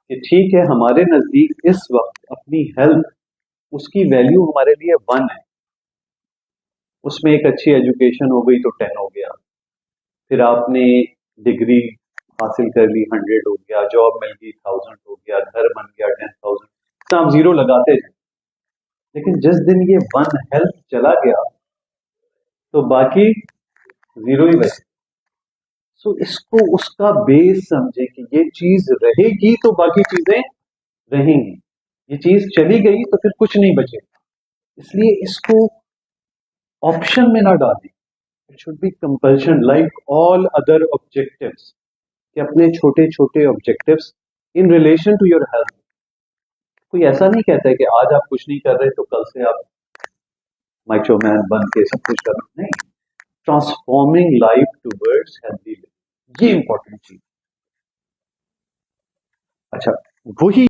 कि ठीक है, हमारे नजदीक इस वक्त अपनी हेल्थ, उसकी वैल्यू हमारे लिए 1 है। उसमें एक अच्छी एजुकेशन हो गई तो 10 हो गया, फिर आपने डिग्री हासिल कर ली 100 हो गया, जॉब मिल गई 1000 हो गया, घर बन गया 10,000। तो आप जीरो लगाते जाए, लेकिन जिस दिन ये 1 हेल्थ चला गया तो बाकी जीरो ही बचे। सो इसको उसका बेस समझे कि ये चीज रहेगी तो बाकी चीजें रहेंगी, ये चीज चली गई तो फिर कुछ नहीं बचेगा। इसलिए इसको ऑप्शन में ना डालें, it should be compulsion like all other objectives, कि अपने छोटे छोटे objectives in relation to your health. कोई ऐसा नहीं कहता है कि आज आप कुछ नहीं कर रहे तो कल से आप माइक्रो मैन बन के सब कुछ करना, नहीं। Transforming life towards healthy living, ये इंपॉर्टेंट चीज। अच्छा, वही